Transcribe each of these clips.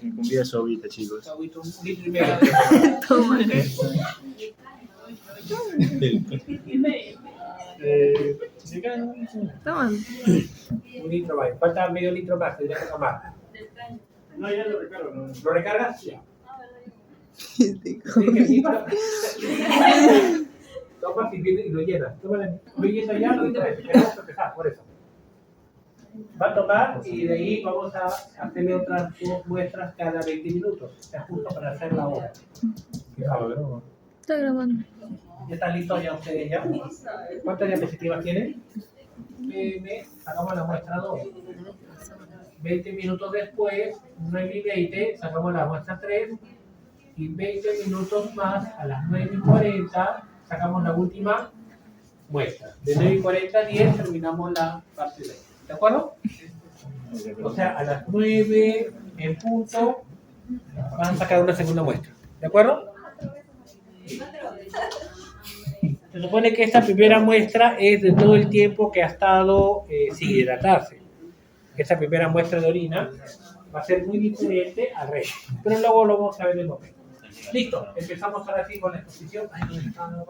Me convida su agüita, chicos. Agüita, 1,5 litros. Toma. Toma. 1 litro más. Falta medio litro más, tendría que tomar. No, ya lo recargo. ¿No? ¿Lo recargas? Ya. Sí, Tomas y lo llenas. Lo llenas ya, lo traes. Queremos empezar, por eso. Va a tomar y de ahí vamos a hacerle otras 2 muestras cada 20 minutos. Es justo para hacer la hora. Está grabando. ¿Ya están listos ya ustedes ya? ¿Cuántas diapositivas tienen? Sacamos la muestra 2. 20 minutos después, 9:20, sacamos la muestra 3. Y 20 minutos más, a las 9:40, sacamos la última muestra. De 9:40 a 10 terminamos la parte 2. ¿De acuerdo? O sea, a las 9 en punto van a sacar una segunda muestra. ¿De acuerdo? Se supone que esta primera muestra es de todo el tiempo que ha estado sin hidratarse. Esta primera muestra de orina va a ser muy diferente al resto. Pero luego lo vamos a ver en el momento. Listo, empezamos ahora sí con la exposición. Ay, no,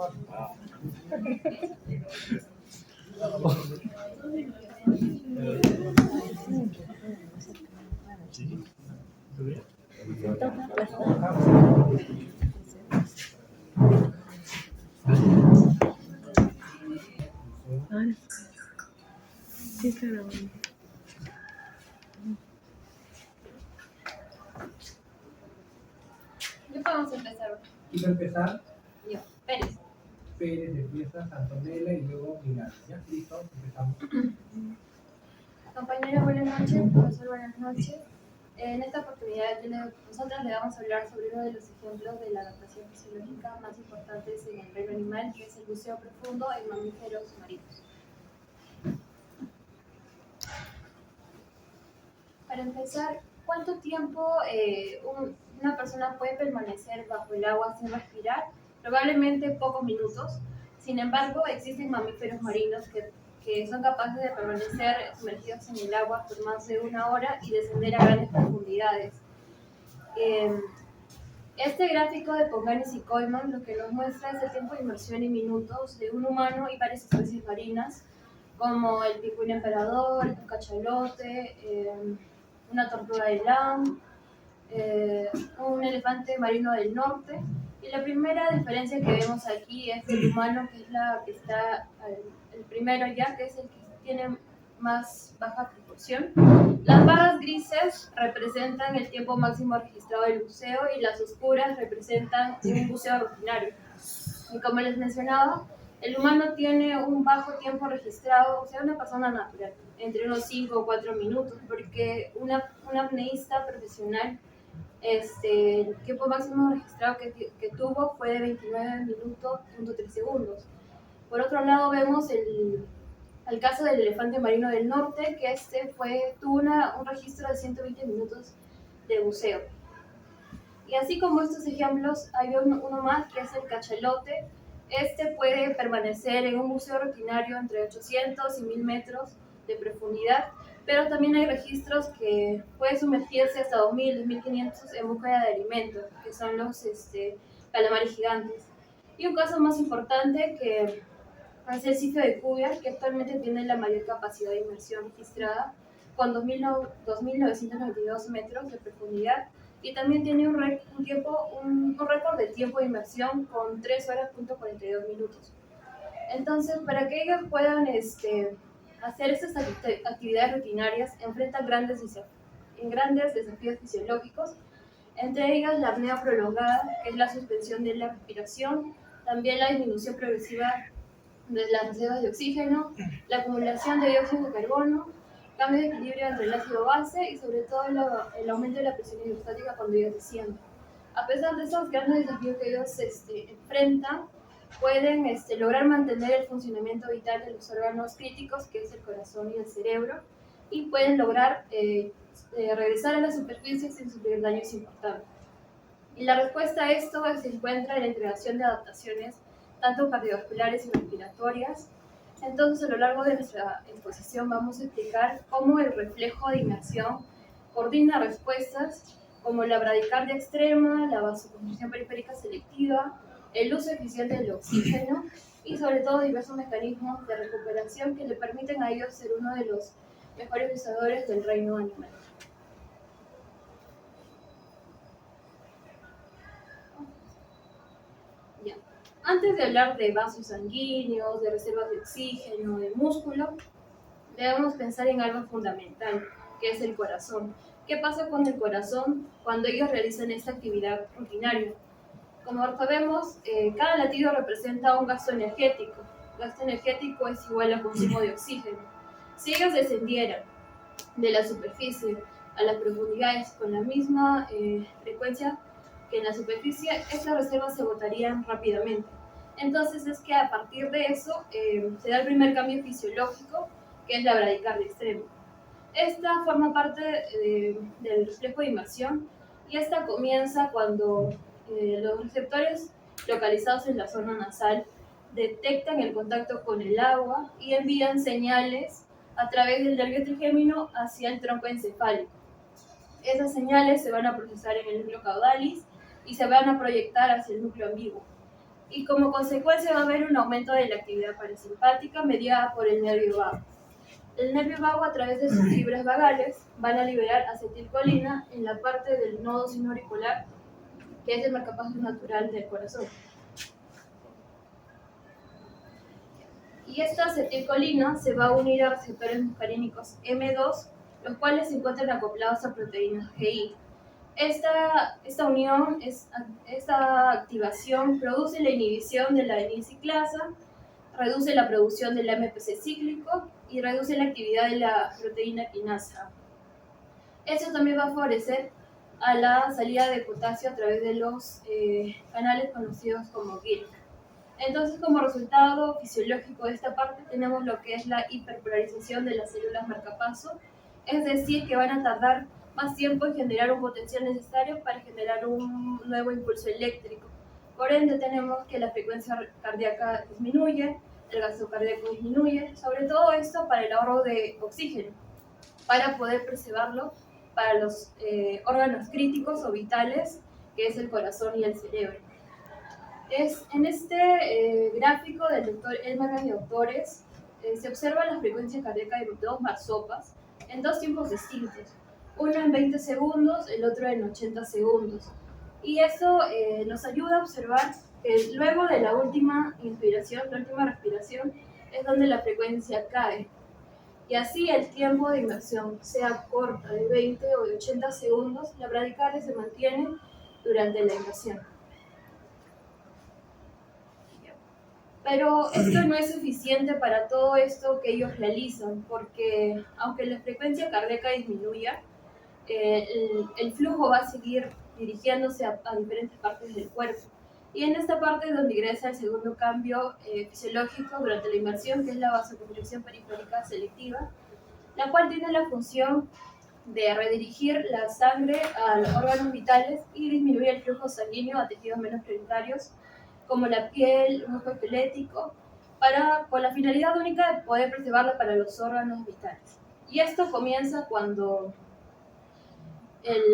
Sí, está grabando. Ya podemos empezar. ¿Quiero empezar? Yo, Pérez. Pérez, empieza, Antonella y luego Milán. ¿Ya? Listo, empezamos. Compañeros, buenas noches. Profesor, buenas noches. En esta oportunidad, nosotros le vamos a hablar sobre uno de los ejemplos de la adaptación fisiológica más importantes en el reino animal, que es el buceo profundo en mamíferos marinos. Para empezar, ¿cuánto tiempo una persona puede permanecer bajo el agua sin respirar? Probablemente pocos minutos. Sin embargo, existen mamíferos marinos que son capaces de permanecer sumergidos en el agua por más de 1 hora y descender a grandes profundidades. Este gráfico de Ponganis y Koyman lo que nos muestra es el tiempo de inmersión en minutos de un humano y varias especies marinas, como el pingüino emperador, un cachalote, una tortuga de Lam, un elefante marino del norte. Y la primera diferencia que vemos aquí es el humano, que es la que está el primero ya, que es el que tiene más baja proporción. Las barras grises representan el tiempo máximo registrado del buceo y las oscuras representan un buceo rutinario. Y como les mencionaba, el humano tiene un bajo tiempo registrado, o sea, una persona natural, entre unos 5 o 4 minutos, porque un apneísta profesional, el tiempo máximo registrado que tuvo fue de 29 minutos, 3 segundos. Por otro lado, vemos el caso del elefante marino del norte, que tuvo un registro de 120 minutos de buceo. Y así como estos ejemplos, hay uno más que es el cachalote. Puede permanecer en un buceo rutinario entre 800 y 1000 metros de profundidad, pero también hay registros que puede sumergirse hasta 2000, 2500 en búsqueda de alimento, que son los calamares gigantes. Y un caso más importante que es el sitio de Cuvier, que actualmente tiene la mayor capacidad de inmersión registrada, con 2.992 metros de profundidad, y también tiene un récord de tiempo de inmersión con 3 horas, 42 minutos. Entonces, para que ellos puedan hacer estas actividades rutinarias, enfrentan grandes desafíos fisiológicos, entre ellos la apnea prolongada, que es la suspensión de la respiración, también la disminución progresiva de las reservas de oxígeno, la acumulación de dióxido de carbono, cambio de equilibrio entre el ácido base y sobre todo el aumento de la presión hidrostática cuando ellos descienden. A pesar de esos grandes desafíos que ellos enfrentan, pueden lograr mantener el funcionamiento vital de los órganos críticos, que es el corazón y el cerebro, y pueden lograr regresar a la superficie sin sufrir daños importantes. Y la respuesta a esto se encuentra en la integración de adaptaciones tanto cardiovasculares y respiratorias. Entonces, a lo largo de nuestra exposición vamos a explicar cómo el reflejo de inmersión coordina respuestas como la bradicardia extrema, la vasoconstricción periférica selectiva, el uso eficiente del oxígeno y sobre todo diversos mecanismos de recuperación que le permiten a ellos ser uno de los mejores usadores del reino animal. Ya. Antes de hablar de vasos sanguíneos, de reservas de oxígeno, de músculo, debemos pensar en algo fundamental, que es el corazón. ¿Qué pasa con el corazón cuando ellos realizan esta actividad rutinaria? Como sabemos, cada latido representa un gasto energético. Gasto energético es igual al consumo de oxígeno. Si ellos descendieran de la superficie a las profundidades con la misma frecuencia que en la superficie, estas reservas se agotarían rápidamente. Entonces es que a partir de eso se da el primer cambio fisiológico, que es la bradicardia extrema. Esta forma parte del reflejo de inmersión y esta comienza cuando los receptores localizados en la zona nasal detectan el contacto con el agua y envían señales a través del nervio trigémino hacia el tronco encefálico. Esas señales se van a procesar en el núcleo caudalis y se van a proyectar hacia el núcleo ambiguo. Y como consecuencia va a haber un aumento de la actividad parasimpática mediada por el nervio vago. El nervio vago, a través de sus fibras vagales, van a liberar acetilcolina en la parte del nodo sinoauricular, que es el marcapaso natural del corazón. Y esta acetilcolina se va a unir a receptores muscarínicos M2, los cuales se encuentran acoplados a proteínas GI. Esta unión, esta activación produce la inhibición de la N-ciclasa, reduce la producción del MPC cíclico y reduce la actividad de la proteína quinasa. Eso también va a favorecer a la salida de potasio a través de los canales conocidos como GILC. Entonces, como resultado fisiológico de esta parte, tenemos lo que es la hiperpolarización de las células marcapaso, es decir, que van a tardar más tiempo en generar un potencial necesario para generar un nuevo impulso eléctrico. Por ende, tenemos que la frecuencia cardíaca disminuye, el gasto cardíaco disminuye, sobre todo esto para el ahorro de oxígeno, para poder preservarlo para los órganos críticos o vitales, que es el corazón y el cerebro. En este gráfico del doctor Elmer y autores se observa la frecuencia cardíaca de dos marsopas en dos tiempos distintos, uno en 20 segundos, el otro en 80 segundos. Y eso nos ayuda a observar que luego de la última inspiración, la última respiración, es donde la frecuencia cae. Y así el tiempo de inmersión, sea corta, de 20 o de 80 segundos, la bradicardia se mantiene durante la inmersión. Pero esto no es suficiente para todo esto que ellos realizan, porque aunque la frecuencia cardíaca disminuya, el flujo va a seguir dirigiéndose a diferentes partes del cuerpo. Y en esta parte es donde ingresa el segundo cambio fisiológico durante la inmersión, que es la vasoconstricción periférica selectiva, la cual tiene la función de redirigir la sangre a los órganos vitales y disminuir el flujo sanguíneo a tejidos menos prioritarios, como la piel, un músculo esquelético, con la finalidad única de poder preservarla para los órganos vitales. Y esto comienza cuando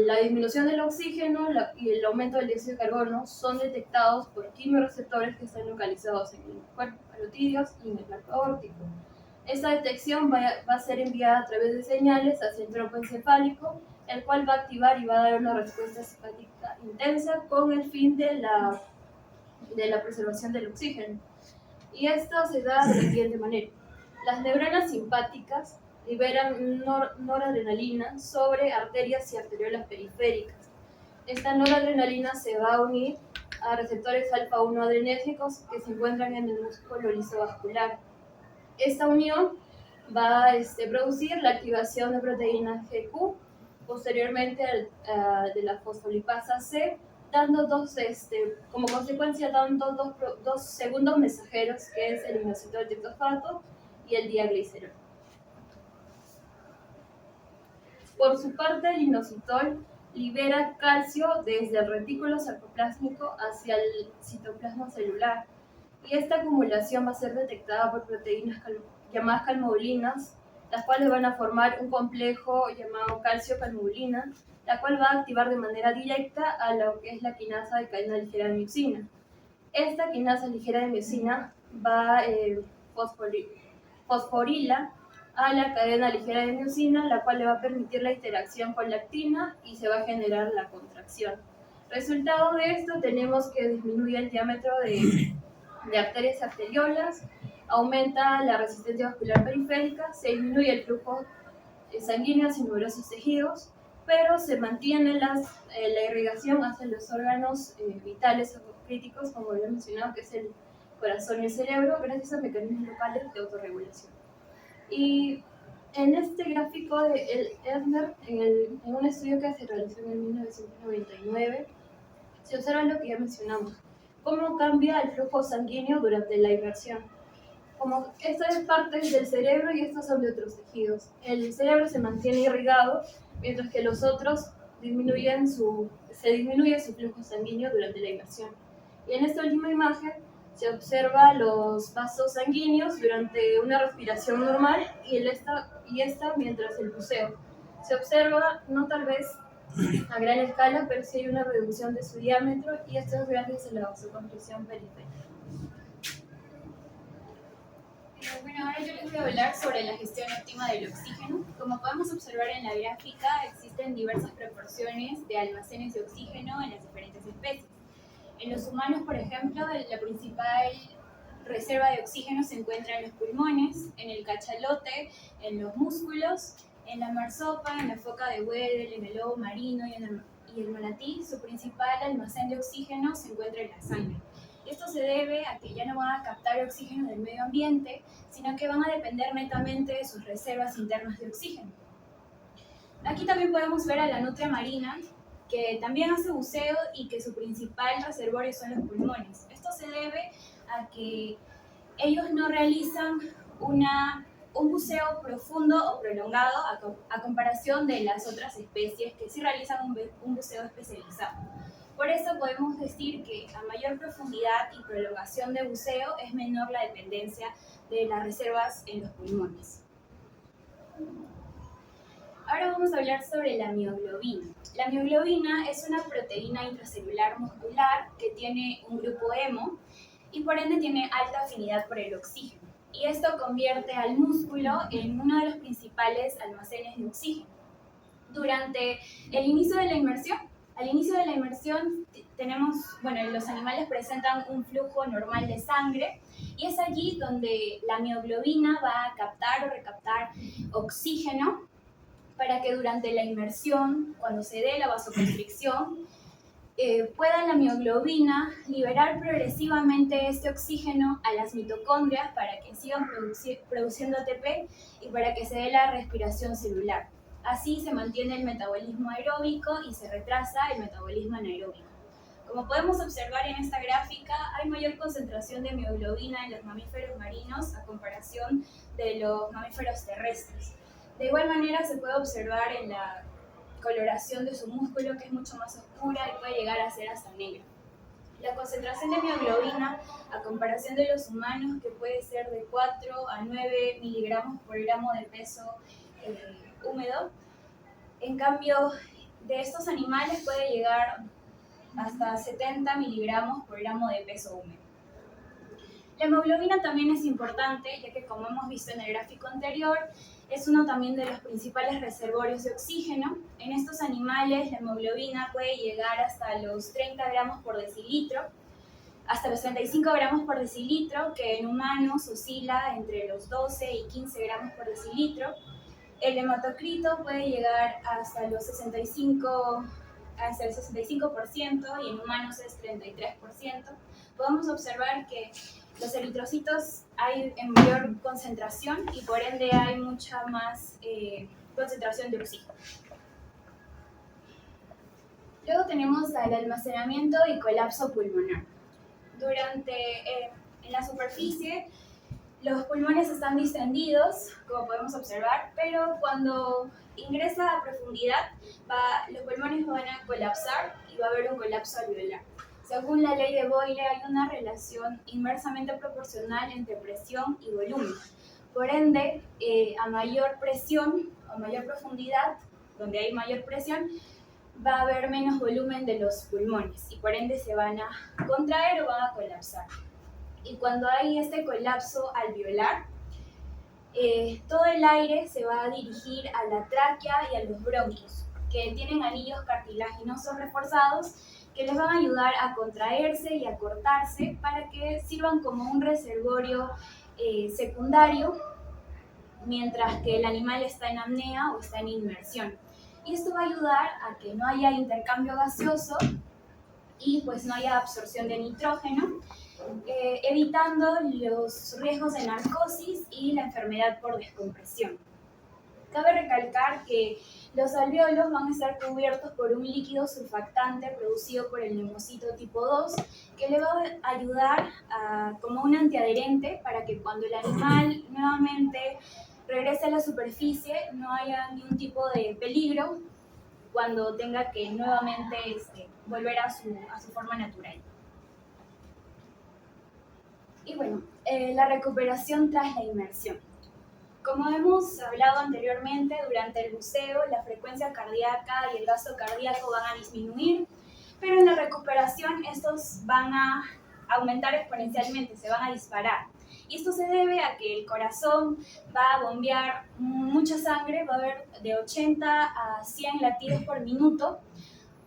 la disminución del oxígeno y el aumento del dióxido de carbono son detectados por quimiorreceptores que están localizados en el cuerpo carotídeos y en el arco aórtico. Esta detección va a ser enviada a través de señales hacia el tronco encefálico, el cual va a activar y va a dar una respuesta simpática intensa con el fin de la preservación del oxígeno. Y esto se da de la siguiente manera. Las neuronas simpáticas liberan noradrenalina sobre arterias y arteriolas periféricas. Esta noradrenalina se va a unir a receptores alfa-1 adrenérgicos que se encuentran en el músculo liso vascular. Esta unión va a producir la activación de proteína GQ, posteriormente de la fosfolipasa C, dando como consecuencia dando dos segundos mensajeros, que es el inositol triptofano y el diaglicerol. Por su parte, el inositol libera calcio desde el retículo sarcoplásmico hacia el citoplasma celular, y esta acumulación va a ser detectada por proteínas llamadas calmodulanas las cuales van a formar un complejo llamado calcio-calmodulina, la cual va a activar de manera directa a lo que es la quinasa de cadena ligera de miosina. Esta quinasa ligera de miosina va fosforila a la cadena ligera de miosina, la cual le va a permitir la interacción con la actina y se va a generar la contracción. Resultado de esto tenemos que disminuye el diámetro de arterias y arteriolas, aumenta la resistencia vascular periférica, se disminuye el flujo sanguíneo en numerosos tejidos, pero se mantiene la irrigación hacia los órganos vitales o críticos, como había mencionado, que es el corazón y el cerebro, gracias a mecanismos locales de autorregulación. Y en este gráfico de Erdner, en un estudio que se realizó en 1999, se observa lo que ya mencionamos, cómo cambia el flujo sanguíneo durante la inmersión. Como esta es parte del cerebro y estos son de otros tejidos. El cerebro se mantiene irrigado, mientras que los otros se disminuye su flujo sanguíneo durante la inmersión. Y en esta última imagen se observa los vasos sanguíneos durante una respiración normal y esta mientras el buceo. Se observa, no tal vez a gran escala, pero sí hay una reducción de su diámetro y esto es gracias a la vasoconstricción periférica. Bueno, ahora yo les voy a hablar sobre la gestión óptima del oxígeno. Como podemos observar en la gráfica, existen diversas proporciones de almacenes de oxígeno en las diferentes especies. En los humanos, por ejemplo, la principal reserva de oxígeno se encuentra en los pulmones, en el cachalote, en los músculos, en la marsopa, en la foca de Weddell, en el lobo marino y el manatí. Su principal almacén de oxígeno se encuentra en la sangre. Esto se debe a que ya no van a captar oxígeno del medio ambiente, sino que van a depender netamente de sus reservas internas de oxígeno. Aquí también podemos ver a la nutria marina, que también hace buceo y que su principal reservorio son los pulmones. Esto se debe a que ellos no realizan un buceo profundo o prolongado a comparación de las otras especies que sí realizan un buceo especializado. Por eso podemos decir que a mayor profundidad y prolongación de buceo es menor la dependencia de las reservas en los pulmones. Ahora vamos a hablar sobre la mioglobina. La mioglobina es una proteína intracelular muscular que tiene un grupo hemo y por ende tiene alta afinidad por el oxígeno. Y esto convierte al músculo en uno de los principales almacenes de oxígeno. Durante el inicio de la inmersión, al inicio de la inmersión los animales presentan un flujo normal de sangre y es allí donde la mioglobina va a captar o recaptar oxígeno para que durante la inmersión, cuando se dé la vasoconstricción, pueda la mioglobina liberar progresivamente este oxígeno a las mitocondrias para que sigan produciendo ATP y para que se dé la respiración celular. Así se mantiene el metabolismo aeróbico y se retrasa el metabolismo anaeróbico. Como podemos observar en esta gráfica, hay mayor concentración de mioglobina en los mamíferos marinos a comparación de los mamíferos terrestres. De igual manera se puede observar en la coloración de su músculo, que es mucho más oscura y puede llegar a ser hasta negra. La concentración de mioglobina a comparación de los humanos, que puede ser de 4 a 9 miligramos por gramo de peso húmedo. En cambio, de estos animales puede llegar hasta 70 miligramos por gramo de peso húmedo. La hemoglobina también es importante, ya que como hemos visto en el gráfico anterior, es uno también de los principales reservorios de oxígeno. En estos animales la hemoglobina puede llegar hasta los 30 gramos por decilitro, hasta los 35 gramos por decilitro, que en humanos oscila entre los 12 y 15 gramos por decilitro. El hematocrito puede llegar hasta el 65% y en humanos es 33%. Podemos observar que los eritrocitos hay en mayor concentración y por ende hay mucha más concentración de oxígeno. Luego tenemos el almacenamiento y colapso pulmonar. En la superficie, los pulmones están distendidos, como podemos observar, pero cuando ingresa a profundidad, los pulmones van a colapsar y va a haber un colapso alveolar. Según la ley de Boyle, hay una relación inversamente proporcional entre presión y volumen. por ende, a mayor presión o mayor profundidad, donde hay mayor presión, va a haber menos volumen de los pulmones y por ende se van a contraer o van a colapsar. Y cuando hay este colapso alveolar, todo el aire se va a dirigir a la tráquea y a los bronquios, que tienen anillos cartilaginosos reforzados que les van a ayudar a contraerse y a cortarse para que sirvan como un reservorio secundario mientras que el animal está en apnea o está en inmersión. Y esto va a ayudar a que no haya intercambio gaseoso y pues no haya absorción de nitrógeno, evitando los riesgos de narcosis y la enfermedad por descompresión. Cabe recalcar que los alvéolos van a estar cubiertos por un líquido surfactante producido por el neumocito tipo 2 que le va a ayudar como un antiadherente para que cuando el animal nuevamente regrese a la superficie no haya ningún tipo de peligro cuando tenga que nuevamente volver a su forma natural. Y bueno, la recuperación tras la inmersión. Como hemos hablado anteriormente, durante el buceo la frecuencia cardíaca y el gasto cardíaco van a disminuir, pero en la recuperación estos van a aumentar exponencialmente, se van a disparar. Y esto se debe a que el corazón va a bombear mucha sangre, va a haber de 80 a 100 latidos por minuto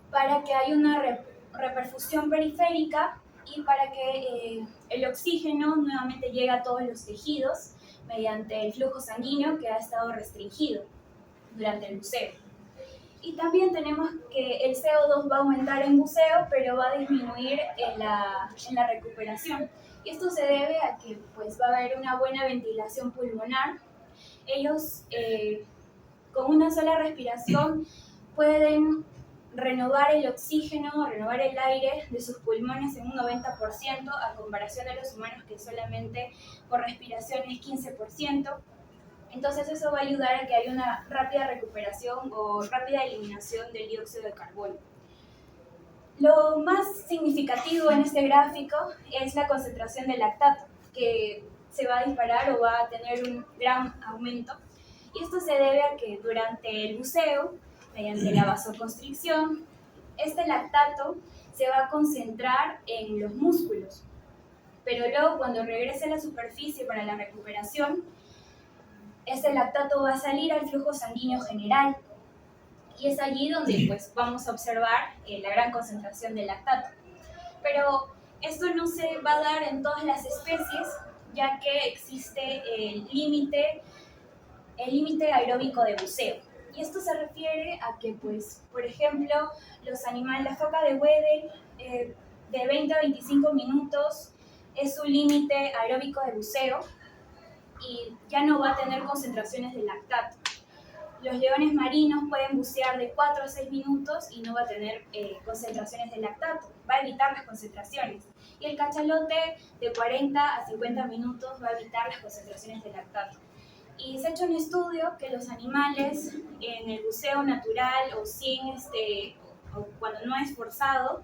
para que haya una reperfusión periférica y para que el oxígeno nuevamente llegue a todos los tejidos mediante el flujo sanguíneo que ha estado restringido durante el buceo. Y también tenemos que el CO2 va a aumentar en buceo, pero va a disminuir en la recuperación. Y esto se debe a que pues, va a haber una buena ventilación pulmonar. Ellos con una sola respiración pueden renovar el oxígeno, renovar el aire de sus pulmones en un 90% a comparación de los humanos que solamente por respiración es 15%. Entonces eso va a ayudar a que haya una rápida recuperación o rápida eliminación del dióxido de carbono. Lo más significativo en este gráfico es la concentración de lactato, que se va a disparar o va a tener un gran aumento. Y esto se debe a que durante el buceo, mediante la vasoconstricción, este lactato se va a concentrar en los músculos. Pero luego cuando regrese a la superficie para la recuperación, este lactato va a salir al flujo sanguíneo general. Y es allí donde pues, vamos a observar la gran concentración de lactato. Pero esto no se va a dar en todas las especies, ya que existe el límite aeróbico de buceo. Y esto se refiere a que, pues, por ejemplo, los animales, la foca de Weddell, de 20 a 25 minutos es su límite aeróbico de buceo y ya no va a tener concentraciones de lactato. Los leones marinos pueden bucear de 4 a 6 minutos y no va a tener concentraciones de lactato, va a evitar las concentraciones. Y el cachalote de 40 a 50 minutos va a evitar las concentraciones de lactato. Y se ha hecho un estudio que los animales en el buceo natural o o cuando no es forzado,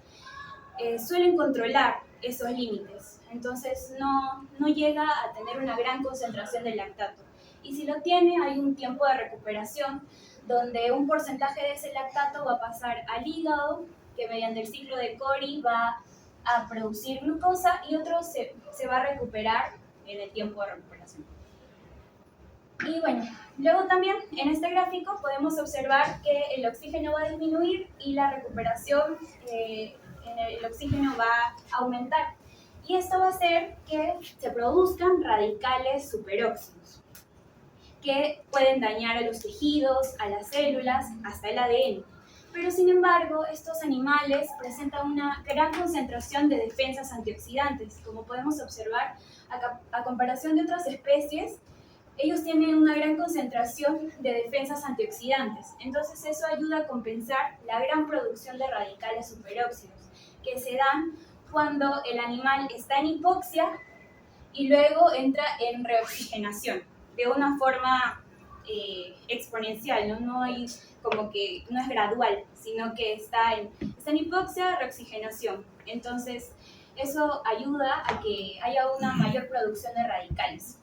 suelen controlar esos límites. Entonces no llega a tener una gran concentración de lactato. Y si lo tiene, hay un tiempo de recuperación donde un porcentaje de ese lactato va a pasar al hígado, que mediante el ciclo de Cori va a producir glucosa y otro se va a recuperar en el tiempo de recuperación. Y bueno, luego también en este gráfico podemos observar que el oxígeno va a disminuir y la recuperación en el oxígeno va a aumentar. Y esto va a hacer que se produzcan radicales superóxidos, que pueden dañar a los tejidos, a las células, hasta el ADN. Pero sin embargo, estos animales presentan una gran concentración de defensas antioxidantes. Como podemos observar, a comparación de otras especies, ellos tienen una gran concentración de defensas antioxidantes. Entonces eso ayuda a compensar la gran producción de radicales superóxidos que se dan cuando el animal está en hipoxia y luego entra en reoxigenación de una forma exponencial, ¿no? No es gradual, sino que está en hipoxia, reoxigenación. Entonces eso ayuda a que haya una mayor producción de radicales.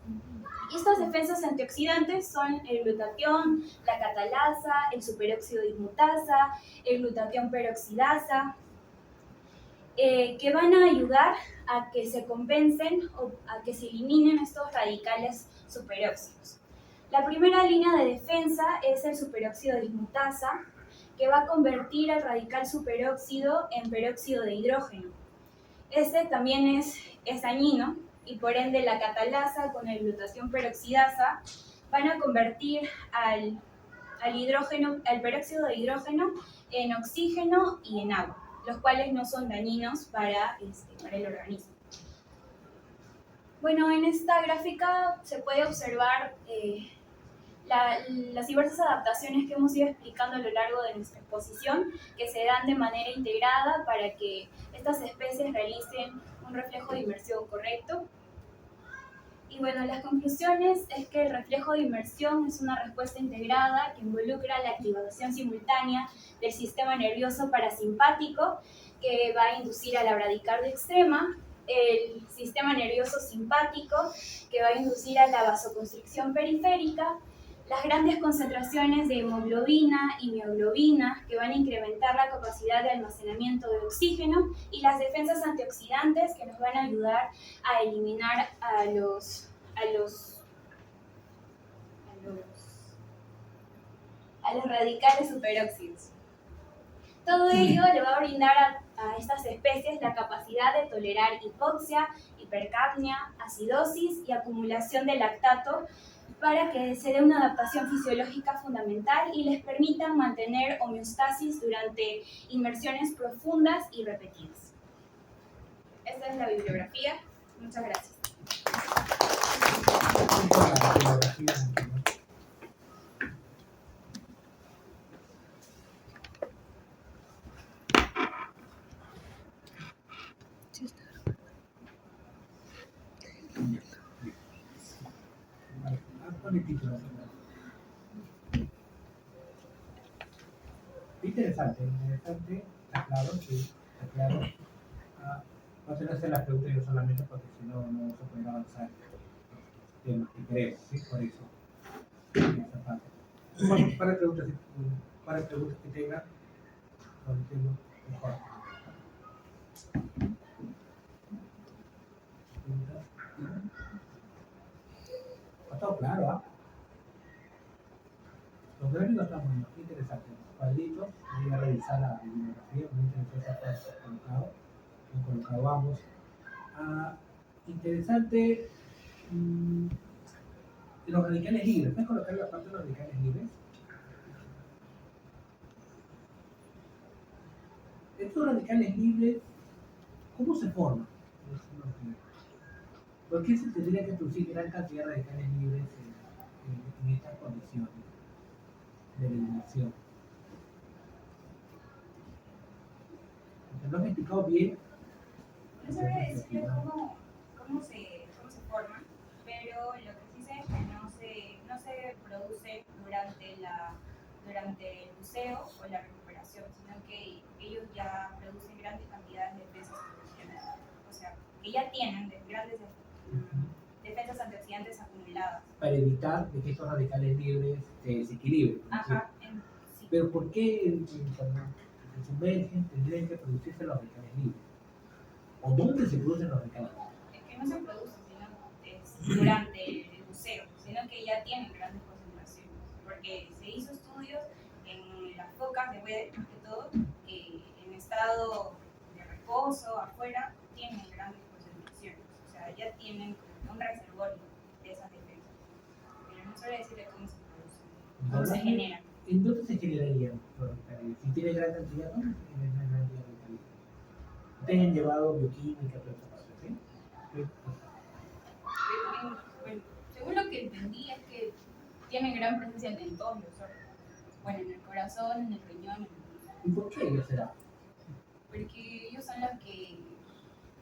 Y estas defensas antioxidantes son el glutatión, la catalasa, el superóxido dismutasa, el glutatión peroxidasa, que van a ayudar a que se compensen o a que se eliminen estos radicales superóxidos. La primera línea de defensa es el superóxido dismutasa, que va a convertir al radical superóxido en peróxido de hidrógeno. Este también es dañino y por ende la catalasa con la glutatión peroxidasa van a convertir al peróxido de hidrógeno en oxígeno y en agua, los cuales no son dañinos para el organismo. Bueno, en esta gráfica se puede observar las diversas adaptaciones que hemos ido explicando a lo largo de nuestra exposición, que se dan de manera integrada para que estas especies realicen un reflejo de inmersión correcto. Y bueno, las conclusiones es que el reflejo de inmersión es una respuesta integrada que involucra la activación simultánea del sistema nervioso parasimpático, que va a inducir a la bradicardia extrema, el sistema nervioso simpático, que va a inducir a la vasoconstricción periférica, las grandes concentraciones de hemoglobina y mioglobina, que van a incrementar la capacidad de almacenamiento de oxígeno, y las defensas antioxidantes, que nos van a ayudar a eliminar a los radicales superóxidos. Todo ello le va a brindar a estas especies la capacidad de tolerar hipoxia, hipercapnia, acidosis y acumulación de lactato, para que se dé una adaptación fisiológica fundamental y les permitan mantener homeostasis durante inmersiones profundas y repetidas. Esta es la bibliografía. Muchas gracias. Interesante, está claro, sí, está claro. No se le hace la pregunta yo solamente porque si no, no se puede avanzar el tema que queremos, ¿sí? Por eso, en esa parte. Bueno, para preguntas que tengan, lo entiendo mejor. Ha estado claro, ¿ah? Los gráficos están muy interesantes. Cuadritos, voy a revisar la bibliografía, muy interesante está colocado. Han colocado ambos. Interesante los radicales libres. ¿Puedes colocar la parte de los radicales libres? Estos radicales libres, ¿cómo se forman? ¿Por qué se tendría que producir gran cantidad de radicales libres en estas condiciones de eliminación? ¿Lo has explicado bien? No sabría decirle cómo se forman, pero lo que sí sé es que no se produce durante el buceo o la recuperación, sino que ellos ya producen grandes cantidades de defensas antioxidantes. O sea, que ya tienen grandes defensas antioxidantes acumuladas. Para evitar que estos radicales libres se desequilibren. Ajá, sí. Pero ¿por qué cuando se sumergen tendrían que producirse los radicales libres? ¿O dónde se producen los radicales libres? Es que no se producen, sino durante el buceo, sino que ya tienen grandes concentraciones. Porque se hizo estudios en las focas de Weddell, más que todo, que en estado de reposo, afuera, tienen grandes concentraciones. O sea, ya tienen un reservorio de esas defensas. Pero no suele decirle cómo se producen, cómo se generan. ¿En dónde se generarían los radicales libres? Si tiene gran cantidad, ¿dónde se genera gran cantidad de radicales libres? Ustedes han llevado bioquímica, toda esa parte, ¿sí? Bueno, según lo que entendí es que tienen gran presencia en todos los órganos. Bueno, en el corazón, en el riñón, en el músculo. ¿Y por qué ellos será? Porque ellos son los que...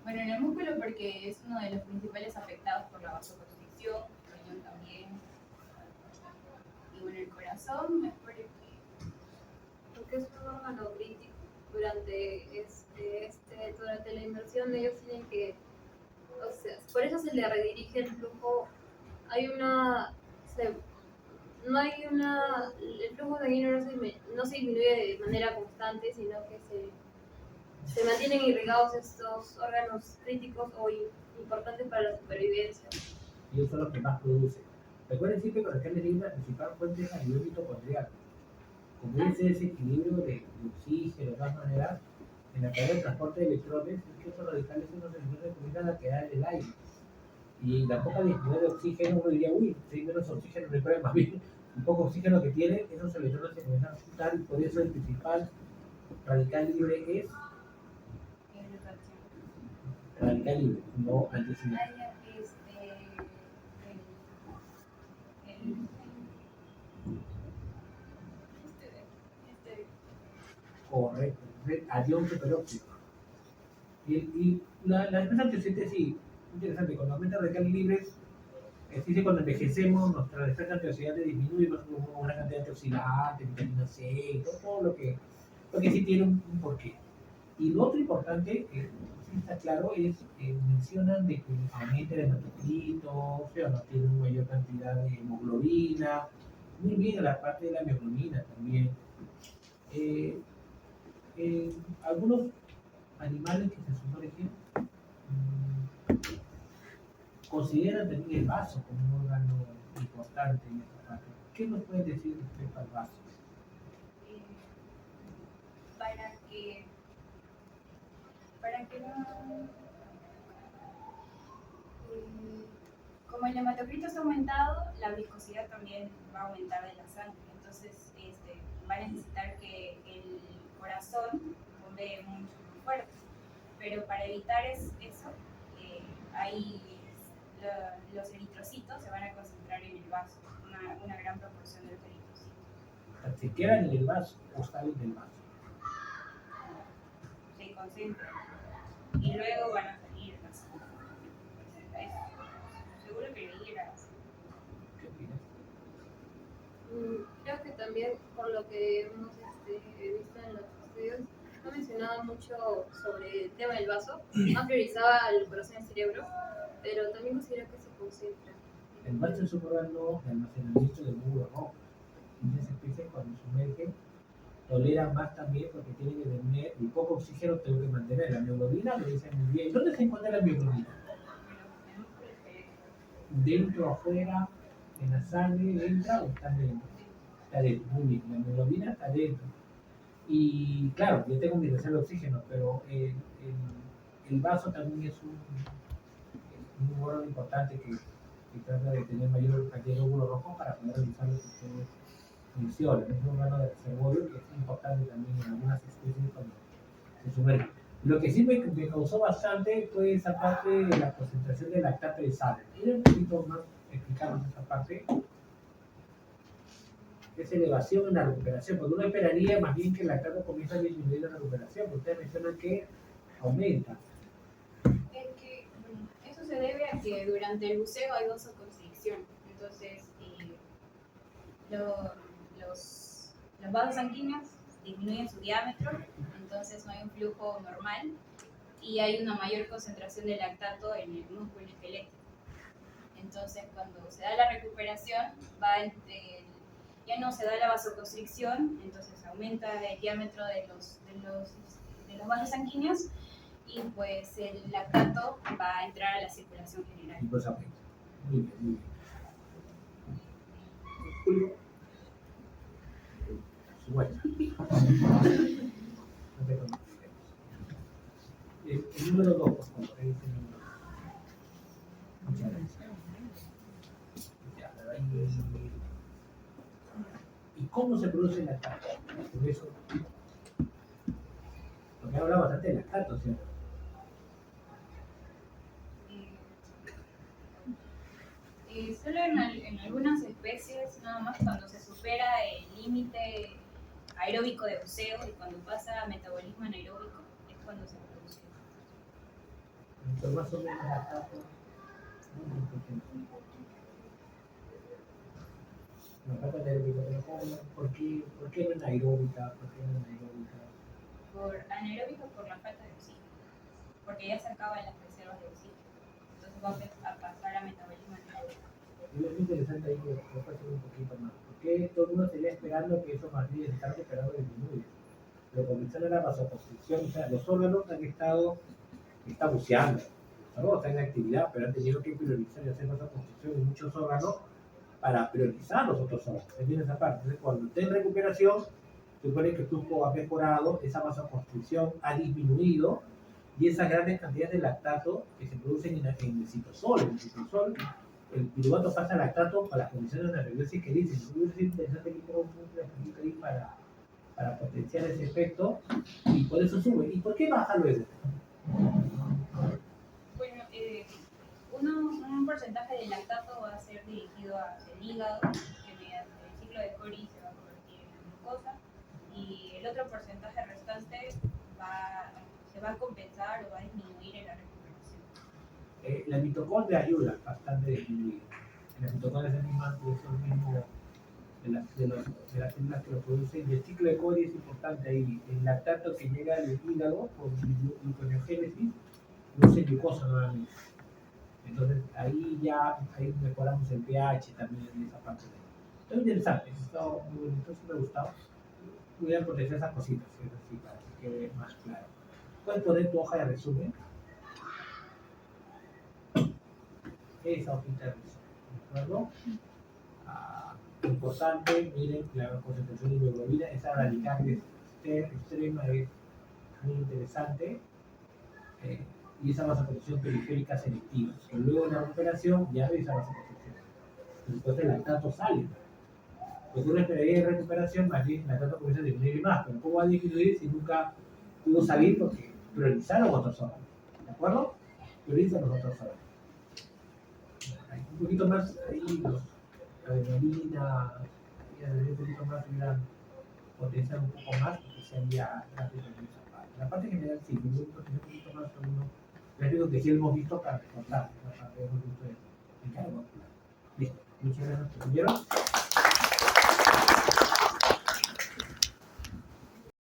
Bueno, en el músculo porque es uno de los principales afectados por la vasoconstricción, el riñón también. Y bueno, el corazón es porque es un órgano crítico. Durante la inmersión ellos tienen que, o sea, por eso se le redirige el flujo hay una... no hay una... El flujo sanguíneo no se disminuye de manera constante, sino que se mantienen irrigados estos órganos críticos o importantes para la supervivencia. Y ellos son los que más producen. Recuerden siempre que los alcaldes libres la principal fuente es a nivel mitocondrial. Como ese desequilibrio de oxígeno, de todas maneras, en la cadena de transporte de electrones, es que esos radicales en los electrones comienzan a quedar en el aire. Y la poca disponibilidad de oxígeno, uno diría, uy, si hay menos oxígeno en el problema, más bien, el poco oxígeno que tiene, esos electrones se comienzan a juntar y por eso el principal radical libre es radical libre, no antioxidante. Correcto, adión superóxido. Y la empresa antioxidante sí, interesante, cuando aumenta el radical libre, es decir, cuando envejecemos, nuestra defensa antioxidante disminuye, más una cantidad de antioxidantes, vitamina C, y todo lo que sí tiene un porqué. Y lo otro importante, que sí está claro, es mencionan de que aumenta el hematocrito, o sea, no tiene una mayor cantidad de hemoglobina, muy bien la parte de la mioglobina también. Algunos animales que se sumergen consideran también el vaso como un órgano importante en esta parte. ¿Qué nos puedes decir respecto al vaso? Para que no... Como el hematocrito está aumentado, la viscosidad también va a aumentar de la sangre. Entonces va a necesitar que el corazón bombee mucho más fuerte. Pero para evitar eso, los eritrocitos se van a concentrar en el vaso, una gran proporción de los eritrocitos. ¿Se quedan en el vaso o salen del vaso? Se concentran y luego van a salir las sangre. Seguro que leí era así. ¿Qué opinas? Creo que también, por lo que hemos visto en los estudios, no mencionaba mucho sobre el tema del vaso, más priorizaba el corazón y el cerebro, pero también considero que se concentra. El vaso es un órgano de almacenamiento del músculo rojo. Muchas especies cuando sumergen toleran más también porque tienen que tener el poco oxígeno que tengo que mantener. La mioglobina lo dice muy bien. ¿Dónde se encuentra la mioglobina? ¿Dentro, afuera, en la sangre, entra o está dentro? Está dentro, muy bien. La mioglobina está dentro. Y claro, yo tengo mi reserva de oxígeno, pero el vaso también es un órgano importante que trata de tener mayor cantidad de glóbulos rojos para poder realizar lo que ustedes mencionan. Es un órgano de reservorio que es importante también en algunas especies cuando se sumergen. Lo que sí me causó bastante fue esa parte de la concentración de lactato de sal. ¿Quieren un poquito más explicarnos esa parte? Es elevación en la recuperación, porque uno esperaría más bien que el lactato comience a disminuir la recuperación, porque ustedes mencionan que aumenta. Eso se debe a que durante el buceo hay vasoconstricción. Entonces, los vasos sanguíneos disminuyen su diámetro, entonces no hay un flujo normal y hay una mayor concentración de lactato en el músculo esquelético. Entonces, cuando se da la recuperación, ya no se da la vasoconstricción, entonces aumenta el diámetro de los vasos sanguíneos y pues el lactato va a entrar a la circulación general. Y pues aumenta. Muy bien, muy bien. Julio. Bueno. No te conozco. El número 2, por favor. Muchas gracias. ¿Y cómo se produce el lactato? Por eso, porque he hablado bastante de lactato, ¿cierto? Solo en algunas especies, nada más cuando se supera el límite aeróbico de buceo y cuando pasa a metabolismo anaeróbico, es cuando se produce. Entonces, más o menos lactato. No, falta anaeróbico, pero ¿por qué no anaeróbica? ¿Por qué no anaeróbica? Por anaeróbico por la falta de oxígeno, porque ya se acaban las reservas de oxígeno. Entonces va a pasar a metabolismo anaeróbico. Y es interesante ahí que lo pasen un poquito más. Porque todo el mundo estaría esperando que eso más bien se están esperando disminuya. Pero comenzando la vasoconstricción, o sea, los órganos han estado buceando, ¿no? Están en actividad, pero han tenido que priorizar y hacer vasoconstricción en muchos órganos para priorizar los otros órganos. ¿Entiendes esa parte? Entonces, cuando esté en recuperación, supone que el flujo ha mejorado, esa vasoconstricción ha disminuido y esas grandes cantidades de lactato que se producen en el citosol. En el citosol, el piruvato pasa lactato para las condiciones de nerviosis que dicen. Es interesante que tenga un punto de ahí para potenciar ese efecto y por eso sube. ¿Y por qué baja luego? Bueno, un porcentaje del lactato va a ser dirigido hacia el hígado, que mediante el ciclo de Cori se va a convertir en glucosa, y el otro porcentaje restante se va a compensar o va a disminuir en la recuperación. La mitocondria ayuda bastante a disminuir. La mitocondria es el mismo de las células que lo producen. Y el ciclo de Cori es importante ahí. El lactato que llega al hígado por gluconeogénesis produce glucosa nuevamente. Entonces ahí mejoramos el pH también en esa parte. Está interesante, está muy bonito, sí me ha gustado. Voy a potenciar esas cositas, es así, para que quede más claro. Puedes poner tu hoja de resumen. Esa hojita de resumen, ¿de acuerdo? Importante, miren, la concentración de hemoglobina, esa radical extrema es muy interesante. Y esa vasoconstricción periférica selectiva. Pero luego de la recuperación ya ves esa vasoconstricción. Después el lactato sale. Lo que uno esperaría en recuperación, más bien el lactato comienza a disminuir más. Pero ¿cómo va a disminuir si nunca pudo salir? Porque priorizaron otros órganos. ¿De acuerdo? Priorizan los otros órganos. Un poquito más ahí, la adrenalina, un poquito más, potenciar un poco más, porque sería rápido en esa parte. La parte general sí, un poquito más con uno. Les digo que sí hemos visto para recortar, hemos visto en cada. Listo, muchas gracias por vieron.